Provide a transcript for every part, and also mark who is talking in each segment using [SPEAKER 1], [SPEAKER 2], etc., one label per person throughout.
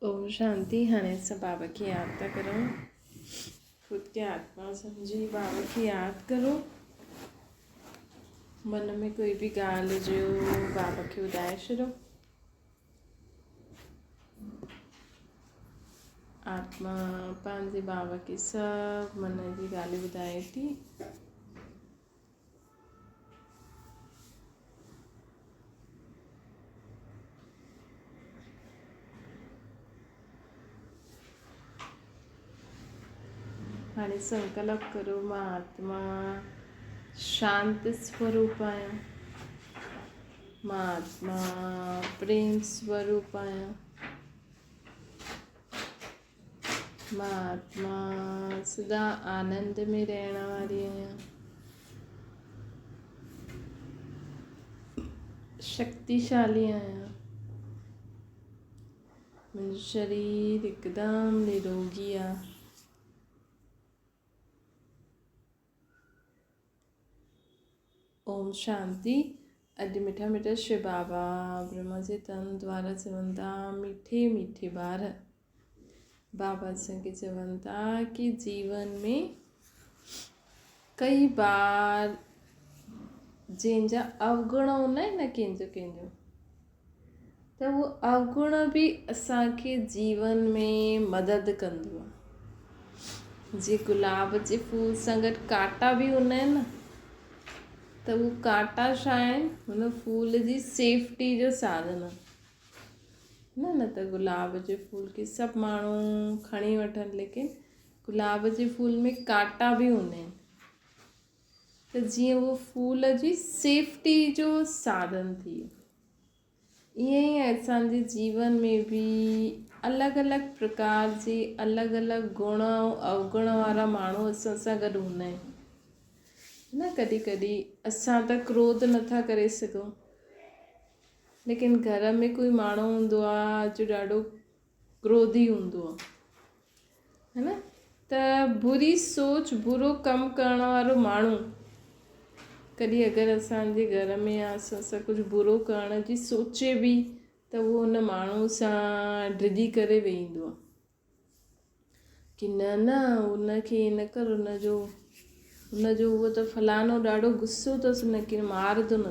[SPEAKER 1] ओम शांति। हाणे सब बाबा की याद था करो। खुद के आत्मा समझी बाबा की याद करो। मन में कोई भी ॻाल्हि जो बाबा खे ॿुधाए छॾो। आत्मा पंहिंजे बाबा खे सभु मन जी ॻाल्हियूं ॿुधाए थी। हाणे संकल्प करो, मां आत्मा शांति स्वरूप आहियां। मां आत्मा प्रेम स्वरूप आहियां। मां आत्मा सदा आनंद में रहण वारी आहियां। शक्तिशाली आहियां। मुंहिंजो शरीर हिकदमि निरोगी आहे। ओम शांति। अॼु मिठा मिठा शिव बाबा ब्रह्मा जे तन द्वारा चवनि था, मीठे मीठे ॿार बाबा असांखे चवनि था कि जीवन में कई बार जंहिंजा अवगुण हूंदा आहिनि न कंहिंजो त उहो अवगुण बि असांखे जीवन में मदद कंदो आहे। जीअं गुलाब जे फूल सां गॾु कांटा बि हूंदा आहिनि न, त उहो कांटा छा आहिनि, हुन फूल जी सेफ्टी जो साधन आहे न त गुलाब जे फूल खे सभु माण्हू खणी वठनि, लेकिन गुलाब जे फूल में कांटा बि हूंदा आहिनि, त जीअं उहो फूल जी सेफ्टी जो साधन थी वियो। ईअं ई असांजे जीवन में बि अलॻि अलॻि प्रकार जे अलॻि अलॻि गुण ऐं अवगुण वारा माण्हू असां सां गॾु हूंदा आहिनि न। कॾहिं कॾहिं असां त क्रोध नथा करे सघूं, लेकिन घर में कोई माण्हू हूंदो आहे जो ॾाढो क्रोधी हूंदो आहे, है न। त बुरी सोच, बुरो कमु करण वारो माण्हू कॾहिं अगरि असांजे घर में असां सां कुझु बुरो करण जी सोचे बि, त उहो हुन माण्हू सां डिॼी करे वेहींदो आहे कि न उनखे न कर, हुनजो उहो त फलानो ॾाढो गुस्सो अथसि, हुनखे मारदो न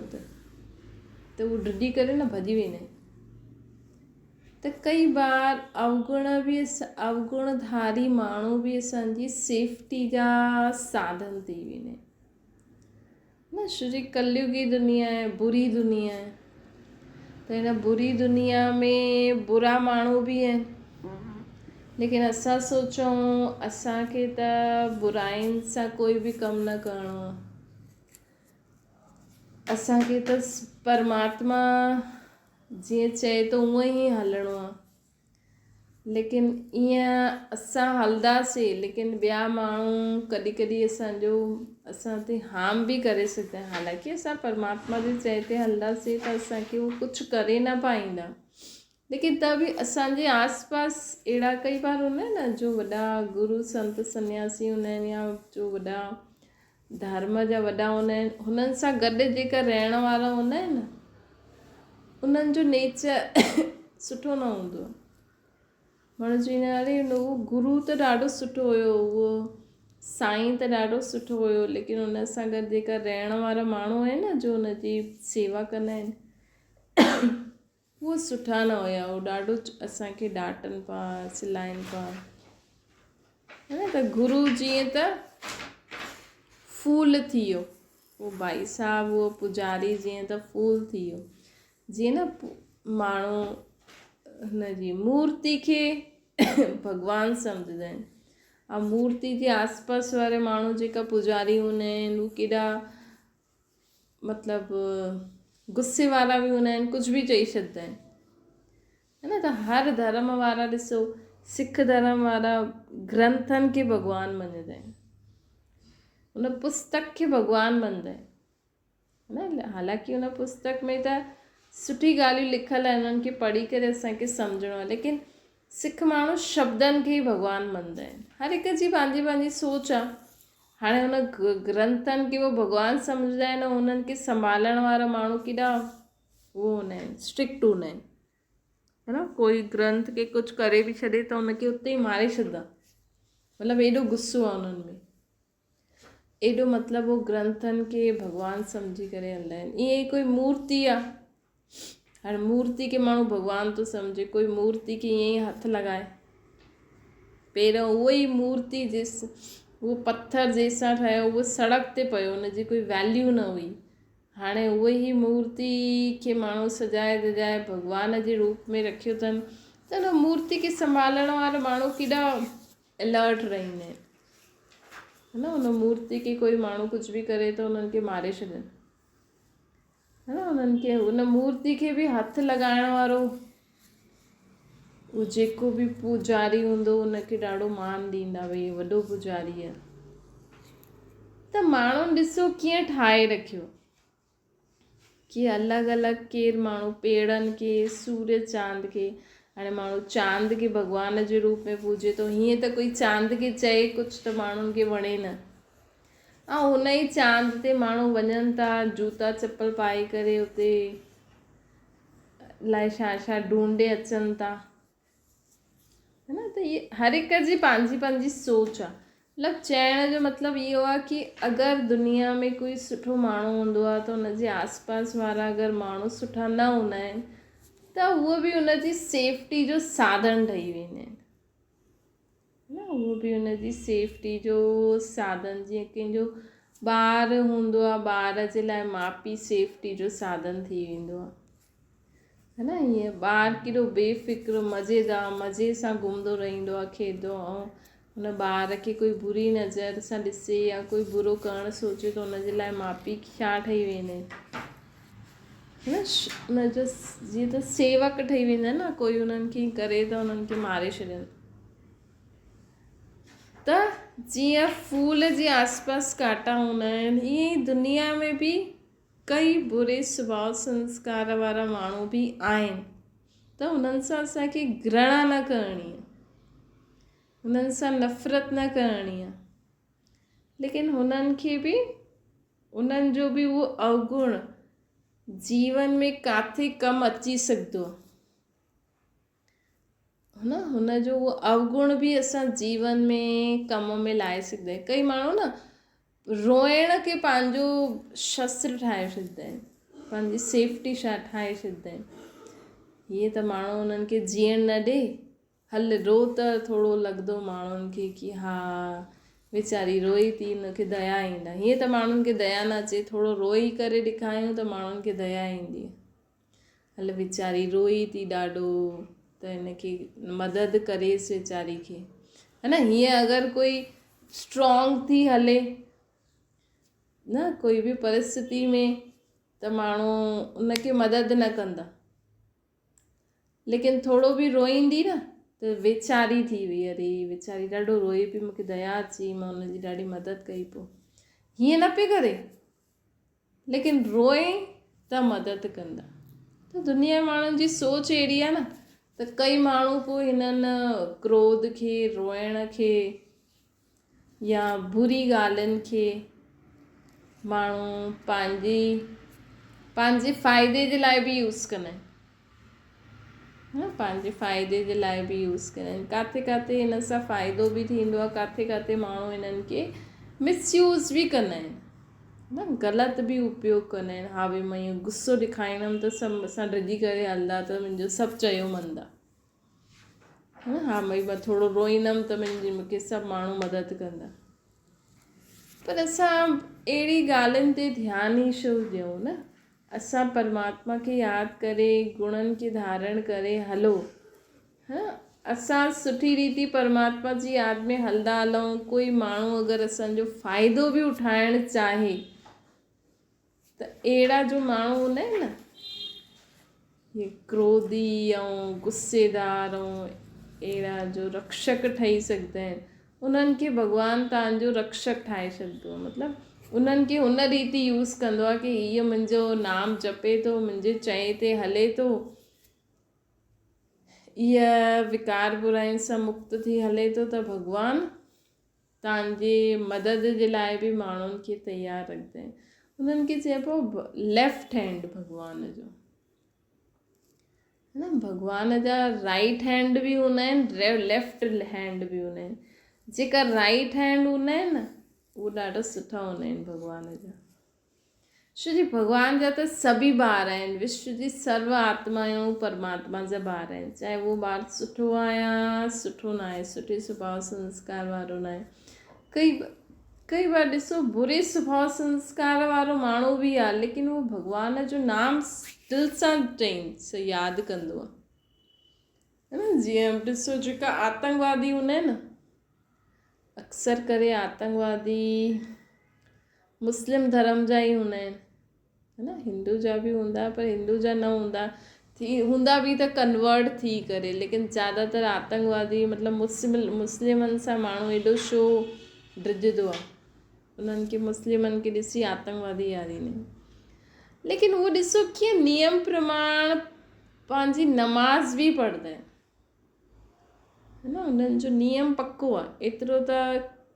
[SPEAKER 1] त उहो डिॼी करे न भॼी वेंदा आहिनि। त कई बार अवगुणधारी माण्हू बि असांजी सेफ्टी जा साधन थी वेंदा आहिनि न। श्री कलयुगी दुनिया आहे, बुरी दुनिया आहे, त हिन बुरी दुनिया में बुरा माण्हू बि आहिनि, लेकिन असां सोचूं असांखे त बुराइनि सां कोई बि कमु न करिणो आहे। असांखे त परमात्मा जीअं चए थो उअं ई हलणो आहे, लेकिन ईअं असां हलंदासीं, लेकिन ॿिया माण्हू कॾहिं कॾहिं असां ते हार्म बि करे सघंदा आहिनि। हालांकि असां परमात्मा जे चए ते हलंदासीं त असांखे उहो कुझु करे न पाईंदा, लेकिन त बि असांजे आसपास अहिड़ा कई बार हूंदा आहिनि न, जो वॾा गुरू संत सन्यासी हूंदा आहिनि या जो वॾा धर्म जा वॾा हूंदा आहिनि, हुननि सां गॾु जेका रहण वारा हूंदा आहिनि न, उन्हनि जो नेचर सुठो न हूंदो आहे। माण्हू चवंदा आहिनि अरे उहो गुरू त ॾाढो सुठो हुयो, उहो साईं त ॾाढो सुठो हुयो, लेकिन हुन सां गॾु जेका रहण वारा माण्हू आहिनि न, जो हुनजी सेवा कंदा आहिनि, उहे सुठा न हुया। उहो ॾाढो असांखे डांटनि पिया, चिलाइनि पिया, है न। त गुरू जीअं त फूल थी वियो, उहो भाई साहिबु, उहो पुजारी जीअं त फूल थी वियो। जीअं न माण्हू हुनजी मूर्ति खे भॻवानु सम्झंदा आहिनि, ऐं मूर्ति जे आसपास वारे माण्हू जेका पुजारी हूंदा आहिनि, उहे केॾा मतिलबु गुस्से वारा बि हूंदा आहिनि, कुझु बि चई छॾंदा आहिनि, है न। त हर धर्म वारा ॾिसो, सिख धर्म वारा ग्रंथनि खे भॻवानु मञंदा आहिनि, हुन पुस्तक खे भॻवानु मञंदा आहिनि, है न। हालांकि हुन पुस्तक में त सुठी ॻाल्हियूं लिखियलु आहिनि, उन्हनि खे पढ़ी करे असांखे सम्झणो आहे, लेकिन सिख माण्हू शब्दनि खे ई भॻवानु मञंदा आहिनि। हर हिक जी पंहिंजी पंहिंजी सोच आहे। हाणे हुन ग्रंथनि खे उहो भॻवानु सम्झंदा आहिनि, हुननि खे संभालण वारा माण्हू केॾा उहो हूंदा आहिनि, स्ट्रिक्ट हूंदा आहिनि, है न। कोई ग्रंथ खे कुझु करे बि छॾे त उनखे उते ई मारे छॾंदा, मतिलबु एॾो गुस्सो आहे उन्हनि में, एॾो मतिलबु उहो ग्रंथनि खे भॻवानु सम्झी करे हलंदा आहिनि। ईअं ई कोई मूर्ति आहे, हाणे मूर्ति खे माण्हू भॻवानु थो सम्झे, कोई मूर्ति खे ईअं ई हथु लॻाए, पहिरियों उहो ई मूर्ति उहो पत्थर जंहिंसां ठहियो उहो सड़क ते पियो, हुनजी कोई वैल्यू न हुई। हाणे उहो ई मूर्ति खे माण्हू सजाए धजाए भॻवान जे रूप में रखियो अथनि, त हुन मूर्ति खे संभालण वारा माण्हू केॾा अलर्ट रहंदा आहिनि, है न। हुन मूर्ति खे कोई माण्हू कुझु बि करे त हुननि खे मारे छॾनि, है न। हुननि खे हुन मूर्ति खे बि हथु लॻाइण वारो उहो जेको बि पुजारी हूंदो हुनखे ॾाढो मान ॾींदा, भई वॾो पुजारी आहे। त माण्हू ॾिसो कीअं ठाहे रखियो, कि अलॻि अलॻि केरु माण्हू पेड़नि खे, सूर्य चांद खे, हाणे माण्हू चांद खे भॻवान जे रूप में पूॼे थो, हीअं त कोई चांद खे चए कुझु त माण्हुनि खे वणे न, ऐं हुन ई चांद ते माण्हू वञनि था जूता चप्पल पाए करे उते अलाए छा छा ढूंढे अचनि था, है न। त इहे हर हिक जी पंहिंजी पंहिंजी सोच आहे। मतिलबु चइण जो मतिलबु इहो आहे कि अगरि दुनिया में कोई सुठो माण्हू हूंदो आहे त हुनजे आसपास वारा अगरि माण्हू सुठा न हूंदा आहिनि त उहो बि हुनजी सेफ्टी जो साधन ठही वेंदा आहिनि, न। उहो बि हुनजी सेफ्टी जो साधन, जीअं कंहिंजो ॿारु हूंदो आहे, ॿार जे लाइ माउ पीउ सेफ्टी जो साधन थी वेंदो आहे, है न। हीअं ॿारु केॾो बेफ़िक्र मज़े सां घुमंदो रहंदो आहे, खेॾंदो, ऐं हुन ॿार खे कोई बुरी नज़र सां ॾिसे या कोई बुरो करणु सोचे त हुनजे लाइ माउ पीउ छा ठही वेंदा आहिनि, है न। हुनजो जीअं त सेवक ठही वेंदा आहिनि न, कोई हुननि खे करे त हुननि खे मारे छॾनि। त जीअं फूल जे आसपास कांटा हूंदा आहिनि, ईअं ई दुनिया में बि कई बुरे स्वभाव संस्कार वारा माण्हू बि आहिनि, त हुननि सां असांखे घृणा न करणी आहे, हुननि सां नफ़रत न करणी आहे, लेकिन हुननि खे बि, उन्हनि जो बि उहो अवगुण जीवन में किथे कमु अची सघंदो आहे, है न। हुनजो उहो अवगुण बि असां जीवन में कम में लाए सघंदा आहियूं। कई माण्हू न रोइण खे पंहिंजो शस्त्र ठाहे छॾींदा आहिनि, पंहिंजी सेफ्टी ठाहे छॾींदा आहिनि। हीअं त माण्हू उन्हनि खे जीअण न ॾे, हल रो त थोरो लॻंदो माण्हुनि खे कि हा वीचारी रोई थी, हुनखे दया ईंदा। हीअं त माण्हुनि खे दया न अचे, थोरो रोई करे ॾेखारियूं त माण्हुनि खे दया ईंदी, हल वीचारी रोई थी ॾाढो, त हिनखे मदद करेसि वीचारी खे, है न। हीअं अगरि कोई स्ट्रॉन्ग थी हले न कोई बि परिस्थिति में, त माण्हू उनखे मदद न कंदा, लेकिन थोरो बि रोईंदी न त वेचारी थी वई, अरे वेचारी ॾाढो रोए पई, मूंखे दया अची, मां हुनजी ॾाढी मदद कई पोइ, हीअं न पिए करे, लेकिन रोए त मदद कंदा। त दुनिया माण्हुनि जी सोच अहिड़ी आहे न, त कई माण्हू पोइ हिननि क्रोध खे, रोइण खे या बुरी ॻाल्हियुनि खे माण्हू पंहिंजे फ़ाइदे जे लाइ बि यूज़ कंदा आहिनि, पंहिंजे फ़ाइदे जे लाइ बि यूज़ कंदा आहिनि। किथे किथे हिन सां फ़ाइदो बि थींदो आहे, किथे किथे माण्हू हिननि खे मिसयूज़ बि कंदा आहिनि, न ग़लति बि उपयोग कंदा आहिनि। हा भई मां इहो गुस्सो ॾेखारींदमि त सभु असां डिॼी करे हलंदा, त मुंहिंजो सभु चयो मञंदा, हा भई मां थोरो रोईंदमि त मूंखे सभु माण्हू मदद कंदा। पर असां अहिड़ी ॻाल्हियुनि ते ध्यानु ई छो ॾियूं न, असां परमात्मा खे यादि करे, गुणनि खे धारण करे हलो, हा। असां सुठी रीति परमात्मा जी यादि में हलंदा हलूं। कोई माण्हू अगरि असांजो फ़ाइदो बि उठाइणु चाहे त अहिड़ा जो माण्हू हूंदा आहिनि न, ये क्रोधी ऐं गुस्सेदार ऐं अहिड़ा जो रक्षक ठही सघंदा आहिनि, उन्हनि खे भॻवानु तव्हांजो रक्षक ठाहे छॾींदो आहे। मतिलबु उन्हनि खे हुन रीति यूज़ कंदो आहे कि हीअ मुंहिंजो नाम जपे थो, मुंहिंजे चए ते हले थो, इहा विकार बुराइनि सां मुक्त थी हले थो, त भॻवानु तव्हांजे मदद जे लाइ बि माण्हुनि खे तयारु रखंदा आहिनि। उन्हनि खे चइबो लेफ्ट हैंड भॻवान जो, है न। भॻवान जा राइट हैंड बि हूंदा आहिनि, लेफ्ट हैंड बि हूंदा आहिनि। जेका राइट हैंड हूंदा आहिनि न उहे ॾाढा सुठा हूंदा आहिनि भॻवान जा। छो जी भॻवान जा त सभी ॿार आहिनि, विश्व जी सर्व आत्मायूं परमात्मा जा ॿार आहिनि। चाहे उहो ॿारु सुठो आहे या सुठो न आहे, सुठे स्वभाव संस्कार वारो न आहे। कई बार ॾिसो बुरे स्वभाव संस्कार वारो माण्हू बि आहे, लेकिन उहो भॻवान जो नाम दिलि सां चई यादि कंदो आहे, है न। जीअं ॾिसो जेका आतंकवादी हूंदा आहिनि न, अक्सर करे आतंकवादी मुस्लिम धर्म जा ई हूंदा आहिनि, है न। हिंदू जा बि हूंदा पर हिंदू जा न हूंदा, हूंदा बि त कन्वर्ट थी करे, लेकिन ज़्यादातर आतंकवादी मतिलबु मुस्लिमनि सां माण्हू एॾो छो ड्रिजंदो आहे, उन्हनि खे मुस्लिमनि खे ॾिसी आतंकवादी याद ईंदा आहिनि। लेकिन उहो ॾिसो कीअं नियम प्रमाण पंहिंजी नमाज़ बि पढ़ंदा आहिनि, है न। उन्हनि जो नियम पक्को आहे, एतिरो त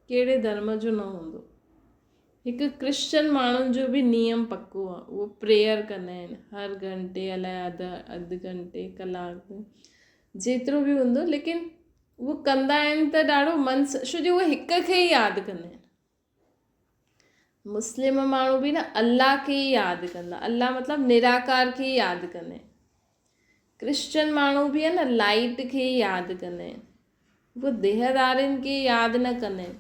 [SPEAKER 1] कहिड़े धर्म जो न हूंदो। हिकु क्रिश्चन माण्हुनि जो बि नियम पक्को आहे, उहो प्रेयर कंदा आहिनि हर घंटे अलाए अधु घंटे कलाक जेतिरो बि हूंदो, लेकिन उहो कंदा आहिनि त ॾाढो मन सां, छो जो उहे हिक खे ई यादि कंदा आहिनि। मुस्लिम माण्हू बि न अल्लाह खे ई यादि कंदा, अल्लाह मतिलबु निराकार खे ई यादि कंदा आहिनि। क्रिश्चन माण्हू बि आहे न लाइट खे ई यादि कंदा आहिनि, उहे देहदारियुनि खे यादि न कंदा आहिनि।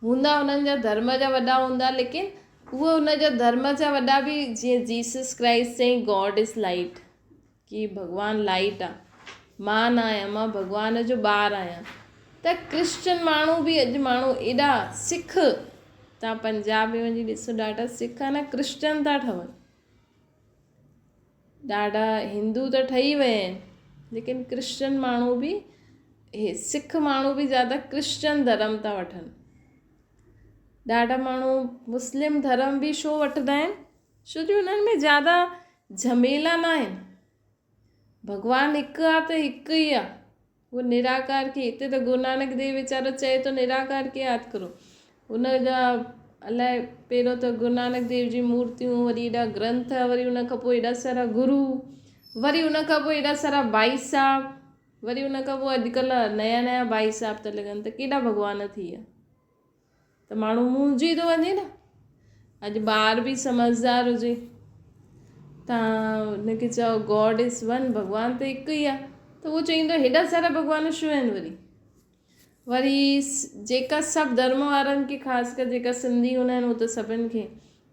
[SPEAKER 1] हूंदा उन्हनि जा धर्म जा वॾा हूंदा, लेकिन उहे उन जा धर्म जा वॾा बि जीअं जीसस क्राइस्ट चई गॉड इज़ लाइट, कि भॻवानु लाइट आहे, मां न आहियां, मां भॻवान जो ॿारु आहियां। त क्रिश्चन माण्हू बि अॼु माण्हू एॾा सिख, तव्हां पंजाब में वञी ॾिसो ॾाढा सिख आहे न क्रिश्चन था ठहनि, ॾाढा हिंदू त ठही विया आहिनि, लेकिन क्रिश्चन माण्हू बि सिख माण्हू बि ज़्यादा क्रिश्चन धर्म था वठनि। ॾाढा माण्हू मुस्लिम धर्म बि छो वठंदा आहिनि, छो जो उन्हनि में ज़्यादा झमेला न आहिनि। भॻवानु हिकु आहे त हिकु ई आहे, उहो निराकार खे, हिते त गुरु नानक देव वीचारो चए थो निराकार खे यादि करो, उन जा अलाए पहिरियों त गुरु नानक देव जी मूर्तियूं, वरी एॾा ग्रंथ, वरी उन खां पोइ एॾा सारा गुरू, वरी उन खां पोइ एॾा सारा भाई साहब, वरी उन खां पोइ अॼुकल्ह नया भाई साहब था लॻनि, त केॾा भॻवान थी विया, त माण्हू मुंहिंजी थो वञे न। अॼु ॿार बि समझदार हुजे, तव्हां हुनखे चओ गॉड इज़ वन, भॻवानु त हिकु ई आहे, त उहो चईंदो हेॾा सारा भॻवान छो आहिनि। वरी जेका सभु धर्म वारनि खे, ख़ासि करे जेका सिंधी हूंदा आहिनि, उहो त सभिनि खे,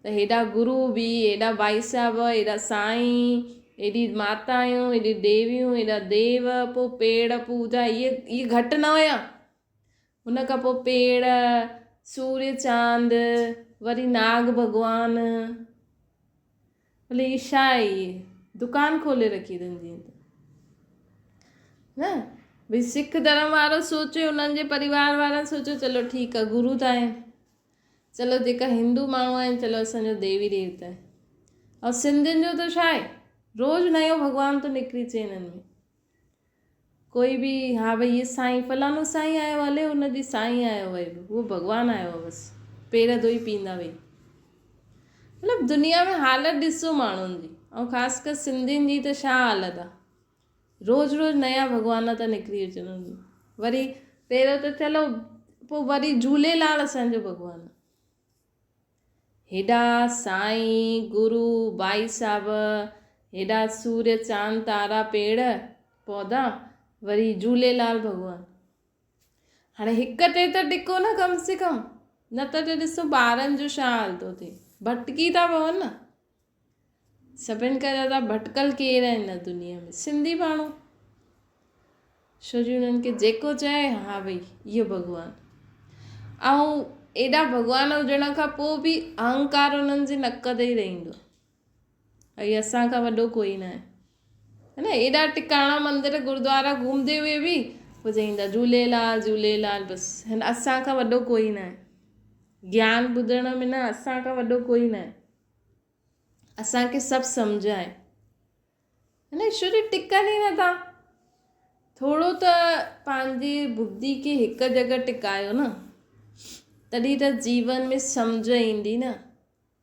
[SPEAKER 1] त हेॾा गुरू बि, हेॾा भाई साहब, हेॾा साईं, हेॾी मातायूं, हेॾी देवियूं, हेॾा देव, पोइ पेड़ पूजा, इहे घटि न हुया। हुन खां पोइ पेड़, सूर्य चांद, वरी नाग भॻवान, भले इहे छा आहे, इहे दुकानु खोले रखी अथनि जीअं त न। भई सिख धर्म वारो सोचे, उन्हनि जे परिवार वारनि सोचो चलो ठीकु आहे गुरू त आहिनि, चलो जेका हिंदू माण्हू आहिनि चलो असांजो देवी देवता आहे। ऐं सिंधियुनि जो त छा आहे, रोज़ु नयो भॻवानु थो निकिरी अचे हिननि में। कोई बि हा भई हीअ साईं फलाणो साईं आयो, हले हुनजी साईं आयो वई, उहो भॻवानु आयो आहे बसि, पेर धोई पींदा वेही। मतिलबु दुनिया में हालत ॾिसो माण्हुनि जी, ऐं ख़ासि करे सिंधियुनि जी त छा हालत आहे, रोज़ु नया भॻवान था निकिरी अचनि। वरी पहिरियों त चलो, पोइ वरी झूलेलाल असांजो भॻवानु, हेॾा साईं गुरू भाई साहब, हेॾा सूर्य चांद तारा पेड़ पौधा, वरी झूलेलाल भॻवानु। हाणे हिक ते त टिको न कम से कम, न त ॾिसो ॿारनि जो छा हाल थो थिए, भटकी था पवनि न। सभिनि खां ज़्यादा भटकल केरु आहिनि हिन दुनिया में, सिंधी माण्हू। छो जो उन्हनि खे जेको चए हा भई इहो भॻवानु, ऐं एॾा भॻवान हुजण खां पोइ बि अहंकार उन्हनि जे नक ते ई रहंदो, ऐं असांखां वॾो कोई न आहे, है न। एॾा टिकाणा मंदर गुरुद्वारा घुमंदे हुए बि पोइ चईंदा झूलेलाल झूलेलाल, बसि हिन असांखां वॾो कोई न आहे। ज्ञान ॿुधण में न असांखां वॾो कोई न आहे, असांखे सभु सम्झ आहे, है न। छो जो टिकनि ई नथा। थोरो त पंहिंजी बुद्धि खे हिकु जॻह टिकायो न, तॾहिं त जीवन में सम्झ ईंदी न,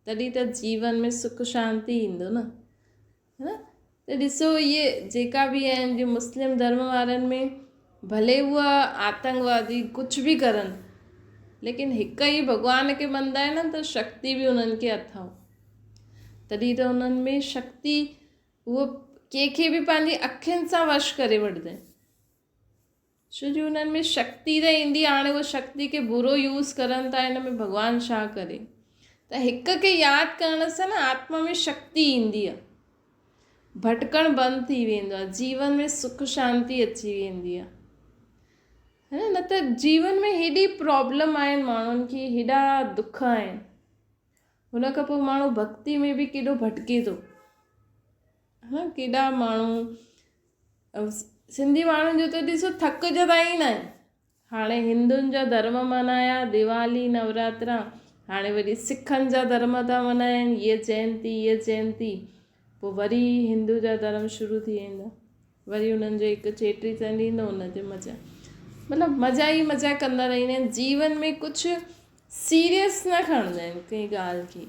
[SPEAKER 1] तॾहिं त जीवन में सुख शांती ईंदो न, है न। त ॾिसो इहे जेका बि आहिनि जो मुस्लिम धर्म वारनि में भले उहा आतंकवादी कुझु बि करनि, लेकिन हिक ई भॻवान खे मञंदा आहिनि न, त शक्ति बि उन्हनि खे अथव। तॾहिं त उन्हनि में शक्ति उहो कंहिंखे बि पंहिंजी अखियुनि सां वश करे वठंदा आहिनि, छो जो उन्हनि में शक्ति त ईंदी। हाणे उहो शक्ति खे बुरो यूज़ करनि था, हिन में भॻवानु छा करे। त हिक खे यादि करण सां न आत्मा में शक्ति ईंदी आहे, भटकणु बंदि थी वेंदो आहे, जीवन में सुख शांती अची वेंदी आहे, है न। त जीवन में हेॾी प्रॉब्लम आहिनि, माण्हुनि खे हेॾा दुख आहिनि, हुन खां पोइ माण्हू भक्ति में बि केॾो भटके थो, हा। केॾा माण्हू सिंधी माण्हुनि जो त ॾिसो थकिजंदा ई न आहिनि। हाणे हिंदुनि जा धर्म मल्हाया, दिवाली नवरात्रा, हाणे वरी सिखनि जा धर्म था मल्हाइनि, हीअ जयंती, पोइ वरी हिंदू जा धर्म शुरू थी वेंदा, वरी उन्हनि जो हिकु चेटी चंड ईंदो, उन ते मज़ा, मतिलबु मज़ा ई मज़ा कंदा रहंदा आहिनि। जीवन में कुझु सीरियस न खणंदा आहिनि कंहिं ॻाल्हि खे,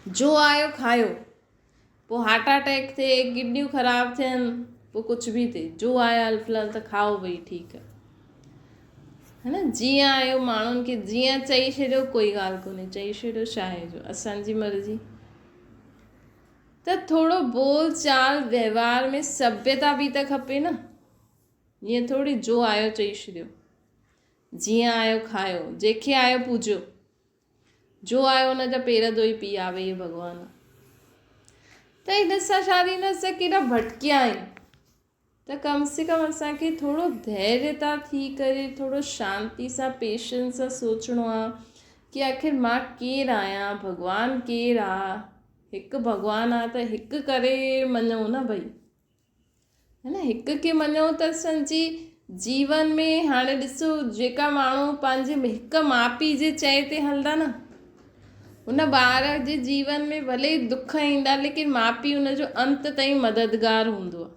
[SPEAKER 1] जो आयो खायो, पोइ हार्ट अटैक थिए, किडनियूं ख़राबु थियनि, पोइ कुझु बि थिए, जो आया हल फ़िलहाल त खाओ भई, ठीकु है न। जीअं आयो माण्हुनि खे जीअं चई छॾियो, कोई ॻाल्हि कोन्हे, चई छॾियो, छा आहे जो असांजी मर्ज़ी। त थोरो बोल चाल व्यवहार में सभ्यता बि त खपे न, ईअं थोरी जो आयो चई छॾियो, जीअं आयो खायो, जंहिंखे आयो पूॼो, जो आयो हुन जा पेर धोई पी आवे इहे भॻवानु। त हिन सां छा थींदो, असां केॾा भटकिया आहियूं। त कम से कम असांखे थोरो धैर्यता थी करे, थोरो शांती सां पेशेंस सां सोचणो आहे कि आख़िर मां केरु आहियां, भॻवानु केरु आहे। हिकु भॻवानु आहे त हिकु करे मञूं न भई, है न। हिक खे मञूं त असांजी जीवन में, हाणे ॾिसो जेका माण्हू पंहिंजे हिकु माउ पीउ जे चए ते हलंदा न, उन ॿार जे जीवन में भले ई दुख ईंदा, लेकिन माउ पीउ हुनजो अंत ताईं मददगार हूंदो आहे,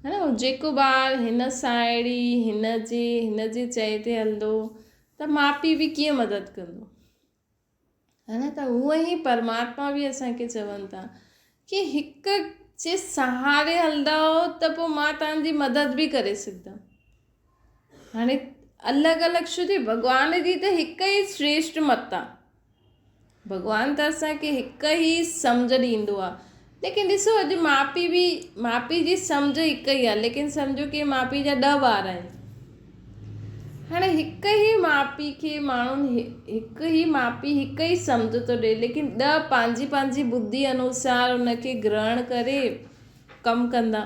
[SPEAKER 1] है न। जेको ॿारु हिन साहेड़ी हिन जे चए ते हलंदो, त माउ पीउ बि कीअं मदद कंदो, है न। त हूअं ई परमात्मा बि असांखे चवनि था कि हिक जे सहारे हलंदा हो त पोइ मां तव्हांजी मदद बि करे सघंदमि। हाणे अलॻि अलॻि छो जे भॻवान जी त हिकु ई श्रेष्ठ मत आहे, भॻवानु त असांखे हिकु ई सम्झ ॾींदो आहे। लेकिन ॾिसो अॼु माउ पीउ जी सम्झ हिकु ई आहे, लेकिन सम्झो कि माउ पीउ जा 10 ॿार आहिनि। हाणे हिकु ई माउ पीउ खे माण्हुनि हिकु ई माउ पीउ हिकु ई सम्झ थो ॾिए, लेकिन 10 पंहिंजी पंहिंजी बुद्धि अनुसार उनखे ग्रहण करे कमु कंदा।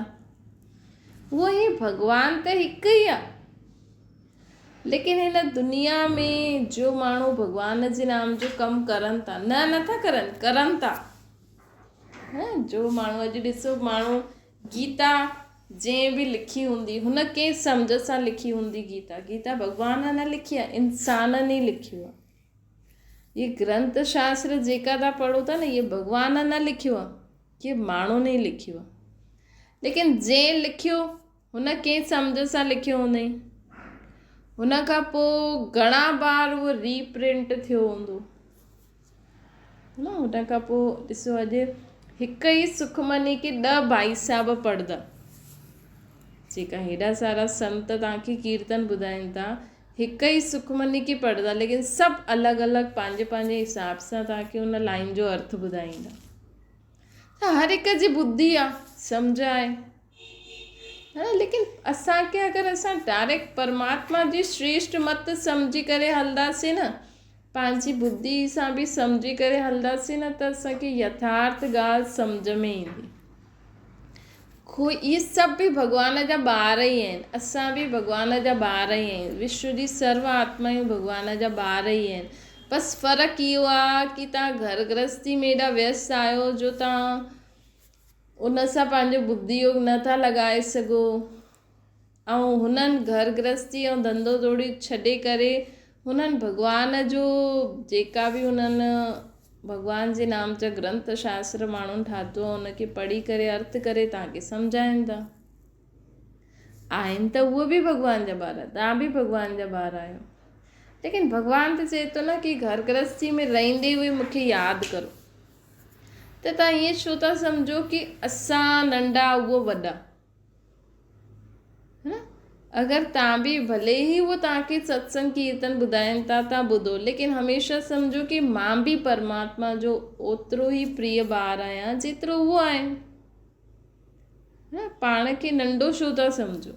[SPEAKER 1] उहो ई भॻवानु त हिकु ई आहे, लेकिन हिन दुनिया में जो माण्हू भॻवान जे नाम जो कमु करनि था, नथा करनि था, जो माण्हू अॼु ॾिसो, माण्हू गीता जंहिं बि लिखी हूंदी, हुन कंहिं सम्झ सां लिखी हूंदी। गीता भॻवान न लिखी आहे, इंसाननि ई लिखियो आहे। ये ग्रंथ शास्त्र जेका तव्हां पढ़ो था न, इहे भॻवान न लिखियो आहे, इहे माण्हुनि ई लिखियो आहे। लेकिन जंहिं लिखियो हुन कंहिं सम्झ सां लिखियो हूंदई, हुन खां पोइ घणा बार उहो रीप्रिंट थियो हूंदो, है न। हुन खां पोइ ॾिसो अॼु हिकु ई सुखमनी खे 10 भाई साहब पढ़ंदा, जेका हेॾा सारा संत तव्हांखे कीर्तन ॿुधाइनि था, हिकु ई सुखमनी खे पढ़ंदा, लेकिन सभु अलॻि अलॻि पंहिंजे पंहिंजे हिसाब सां तव्हांखे हुन लाइन जो अर्थ ॿुधाईंदा। त हर हिक जी बुद्धि आहे, सम्झ आहे, है न। लेकिन असांखे अगरि असां डायरेक्ट परमात्मा जी श्रेष्ठ मत सम्झी करे हलंदासीं न, पंहिंजी बुद्धि सां बि सम्झी करे हलंदासीं न, त असांखे यथार्थ ॻाल्हि सम्झ में ईंदी। इहे सभु बि भॻवान जा ॿार ई आहिनि, असां बि भॻवान जा ॿार ई आहियूं, विश्व जी सर्व आत्मायूं भॻवान जा ॿार ई आहिनि। बसि फ़र्क़ु इहो आहे कि तव्हां घर गृहस्थी में एॾा व्यस्त आहियो जो तव्हां उन सां पंहिंजो बुद्धि योग नथा लॻाए सघो, ऐं हुननि घर गृहस्थी ऐं धंधो थोड़ी छॾे करे हुननि भॻवान जो जेका बि हुननि भॻवान जे नाम जा ग्रंथ शास्त्र माण्हुनि ठातो आहे, उनखे पढ़ी करे अर्थ करे तव्हांखे सम्झाइनि था। आहिनि त उहे बि भॻवान जा ॿार, तव्हां बि भॻवान जा ॿार आहियो, लेकिन भॻवान त चए थो न कि घर गृहस्थी में रहंदे हुए मूंखे यादि करो। त तव्हां ईअं छो था सम्झो कि असां नंढा उहो वॾा, है न? अगरि तव्हां बि भले ई उहो तव्हांखे सत्संग कीर्तन ॿुधाइनि था, तव्हां ॿुधो, लेकिन हमेशह सम्झो कि मां बि परमात्मा जो ओतिरो ई प्रिय ॿार आहियां जेतिरो उहो आहिनि। पाण खे नंढो छो था सम्झो?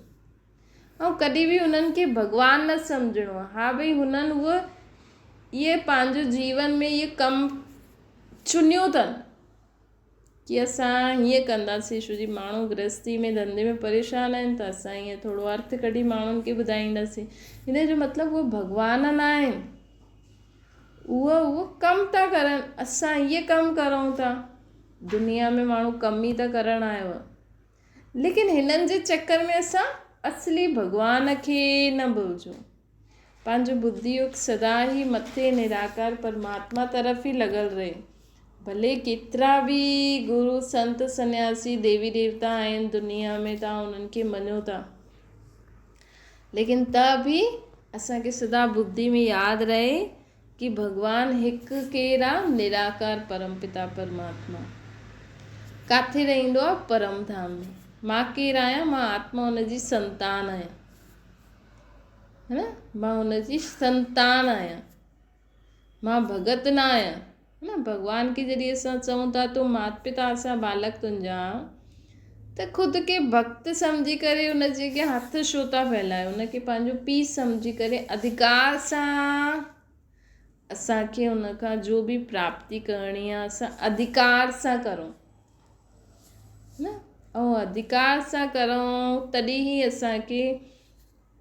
[SPEAKER 1] ऐं कॾहिं बि हुननि खे भॻवानु न सम्झणो आहे। हा भई हुननि उहो इहे पंहिंजो जीवन में इहे कमु चुनियो अथनि कि असां हीअं कंदासीं, छो जी माण्हू गृहस्थी में धंधे में परेशान आहिनि, त असां हीअं थोरो अर्थ कढी माण्हुनि खे ॿुधाईंदासीं। हिन जो मतिलबु उहो भॻवान न आहिनि, उहो कमु था करनि। असां इहे कमु करूं था, दुनिया में माण्हू कमु ई था करणु आयो आहे, लेकिन हिननि जे चक्कर में असां असली भॻवान खे न भुलिजो। पंहिंजो बुद्धि योग सदा ई मथे निराकार परमात्मा तरफ़ ई लॻल रहे। भले केतिरा बि गुरु संत सन्यासी देवी देवता आहिनि दुनिया में, तव्हां उन्हनि खे मञो था, लेकिन त बि असांखे सदा बुद्धि में यादि रहे कि भॻवानु हिकु केरु आहे, निराकार परमपिता परमात्मा। किथे रहंदो आहे? परम धाम में। मां केरु आहियां? मां आत्मा हुनजी संतान आहियां, है न? मां हुनजी संतान आहियां, मां भगत न आहियां, है न? भॻवान खे जॾहिं असां चऊं था तो माता पिता असां बालक तुंहिंजा, त ख़ुदि खे भक्त सम्झी करे हुनजे अॻियां हथ छो था फैलायो? हुनखे पंहिंजो पीउ सम्झी करे अधिकार सां असांखे हुनखां जो बि प्राप्ति करणी आहे असां अधिकार सां करूं, न? ऐं अधिकार सां करूं तॾहिं ई असांखे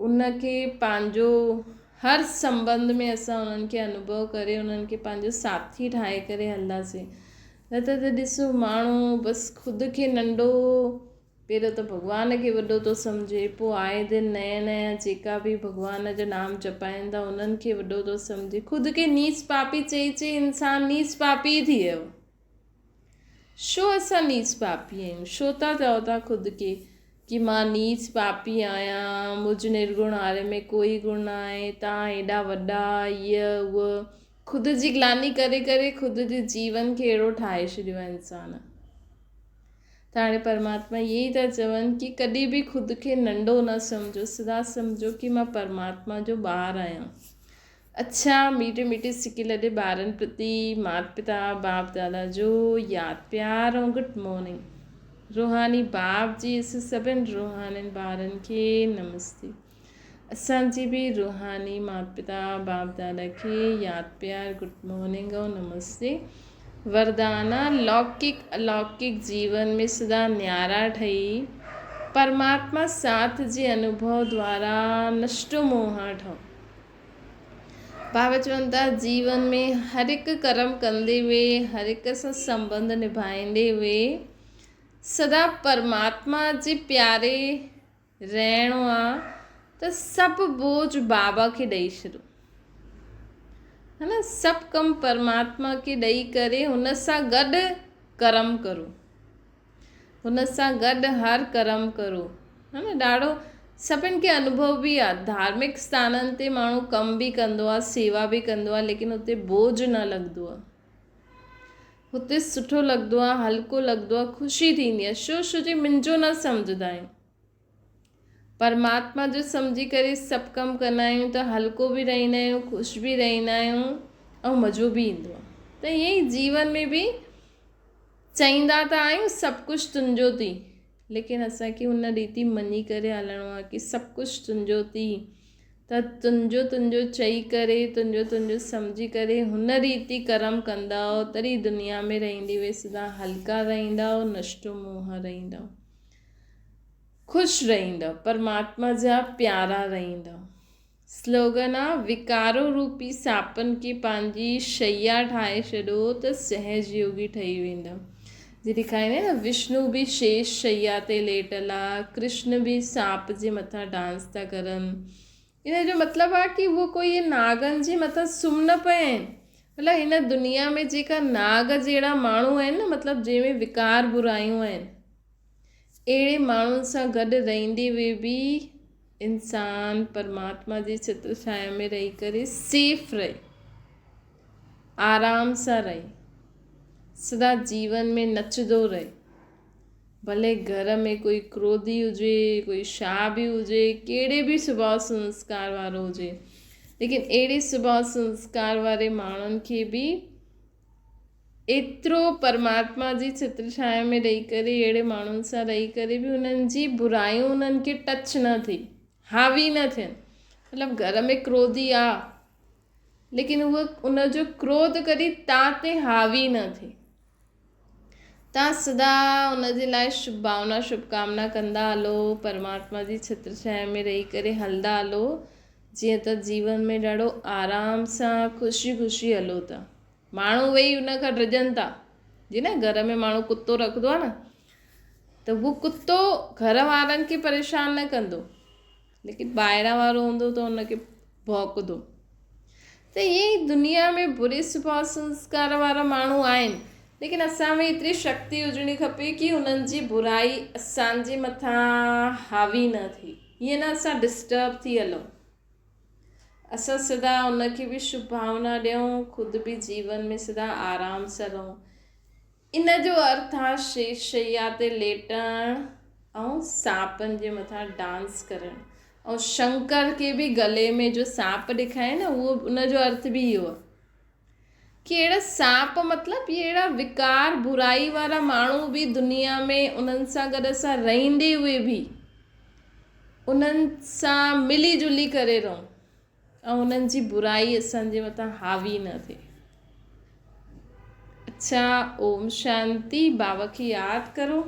[SPEAKER 1] उनखे पंहिंजो हर संबंध में असां उन्हनि खे अनुभव करे उन्हनि खे पंहिंजो साथी ठाहे करे हलंदासीं। न त ॾिसो माण्हू बसि ख़ुदि खे नंढो, पहिरियों त भॻवान खे वॾो थो सम्झे, पोइ आए दिन नया नया जेका बि भॻवान जो नाम जपाइनि था उन्हनि खे वॾो थो सम्झे। ख़ुदि खे नीच पापी चई चई इंसानु नीच पापी थी वियो। छो असां नीच पापी आहियूं? छो था चओ था ख़ुदि खे कि मां नीच पापी आहियां, मुझ निर्गुण वारे में कोई गुण न आहे, तव्हां हेॾा वॾा, इहा उहा ख़ुदि जी ग्लानी करे करे ख़ुदि जे जीवन खे अहिड़ो ठाहे छॾियो आहे इंसान। त हाणे परमात्मा इहे ई था चवनि कि कॾहिं बि ख़ुदि खे नंढो न सम्झो, सदा सम्झो कि मां परमात्मा जो ॿारु आहियां। अच्छा, मीठे मीठे सिके लॾे ॿारनि प्रति माता पिता बाप दादा जो यादि प्यार ऐं गुड मॉर्निंग। रूहानी बाप जी सभिनि रूहानी ॿारनि खे नमस्ते। असांजी बि रूहानी माता पिता बाप दादा खे यादि प्यार गुड मॉर्निंग ऐं नमस्ते। वरदाना लौकिक अलौकिक जीवन में सदा न्यारा ठही परमात्मा साथ जे अनुभव द्वारा नष्टो मोह ठहो। बाबा चवनि था जीवन में हर हिकु कर्म कंदे हुए, हर हिक सां संबंध निभाईंदे हुए सदा परमात्मा जे प्यारे रहणो आहे, त सभु बोझ बाबा खे ॾेई छॾो, है न? सभु कमु परमात्मा खे ॾेई करे हुन सां गॾु कर्म करो, हुन सां गॾु हर कर्म करो, है न? ॾाढो सभिनि खे अनुभव बि आहे। धार्मिक स्थाननि ते माण्हू कमु बि कंदो आहे, सेवा बि कंदो आहे, लेकिन हुते बोझ न लॻंदो आहे, हुते सुठो लॻंदो आहे, हल्को लॻंदो आहे, ख़ुशी थींदी आहे। छो जी मुंहिंजो न सम्झंदा आहियूं, परमात्मा जो सम्झी करे सभु कमु कंदा आहियूं त हल्को बि रहंदा आहियूं, ख़ुशि बि रहंदा आहियूं ऐं मज़ो बि ईंदो आहे। त ईअं ई जीवन में बि चाहींदा त आहियूं सभु कुझु तुंहिंजो थी, लेकिन असांखे उन रीति मञी करे हलणो आहे कि सभु कुझु तुंहिंजो थी, त तुंहिंजो तुंहिंजो चई करे, तुंहिंजो तुंहिंजो सम्झी करे हुन रीति कर्म कंदा तॾहिं दुनिया में रहंदे हुए सदा हल्का रहंदा, नष्टो मोह रहंदा, ख़ुशि रहंदा, परमात्मा जा प्यारा रहंदा। स्लोगन आहे विकारो रूपी सापनि खे पंहिंजी शैया ठाहे छॾियो त सहज योगी ठही वेंदा। जी ॾेखारींदा न, विष्णु बि शेष शैया ते लेटल आहे, कृष्ण बि सांप जे मथां डांस था करनि। इन जो मतिलबु आहे कि उहो कोई नागनि जे मथां सुम्ही न पिया आहिनि। मतिलबु हिन दुनिया में जेका नाग जहिड़ा माण्हू आहिनि न, मतिलबु जंहिंमें विकार बुरायूं आहिनि, अहिड़े माण्हुनि सां गॾु रहंदे हुए बि इंसान परमात्मा जी छत्र छाया में रही करे सेफ रहे, आराम सां रहे, सदा जीवन में नचंदो रहे। भले घर में कोई क्रोधी हुजे, कोई छा बि हुजे, कहिड़े बि सुभाउ संस्कार वारो हुजे, लेकिन अहिड़े सुभाउ संस्कार वारे माण्हुनि खे बि एतिरो परमात्मा जी चित्र छाया में रही करे, अहिड़े माण्हुनि सां रही करे बि उन्हनि जी बुराइयूं उन्हनि खे टच न थिए, हावी न थियनि। मतिलबु घर में क्रोधी आहे, लेकिन उहो उनजो क्रोध कॾहिं तव्हां ते हावी न थिए। तव्हां सदा उनजे लाइ शुभ भावना शुभकामना कंदा हलो, परमात्मा जी छत्र छाया में रही करे हलंदा हलो, जीअं त जीवन में ॾाढो आराम सां ख़ुशी ख़ुशी हलो था। माण्हू वेही उन खां डिॼनि था, जी न घर में माण्हू कुतो रखंदो आहे न, त उहो कुतो घर वारनि खे परेशान न कंदो, लेकिन ॿाहिरां वारो हूंदो त उनखे भौंकदो। त ईअं ई दुनिया में बुरे स्वभाव संस्कार वारा माण्हू आहिनि, लेकिन असां में एतिरी शक्ति हुजणी खपे कि उन्हनि जी बुराई असांजे मथां हावी न थिए, ईअं न असां डिस्टर्ब थी हलूं। असां सदा उनखे बि शुभ भावना ॾियूं, ख़ुदि बि जीवन में सदा आराम सां रहूं। इन जो अर्थ आहे शेष शैया ते लेटणु ऐं सांपनि जे मथां डांस करणु। ऐं शंकर खे बि गले में जो सांप ॾेखारे न, उहो उनजो अर्थ बि इहो आहे कि अहिड़ा सांप मतिलबु इहे अहिड़ा विकार बुराई वारा माण्हू बि दुनिया में उन्हनि सां गॾु असां रहंदे हुए बि उन्हनि सां मिली जुली करे रहूं ऐं उन्हनि जी बुराई असांजे मथां हावी न थिए। अच्छा, ओम शांति। बाबा खे यादि करो।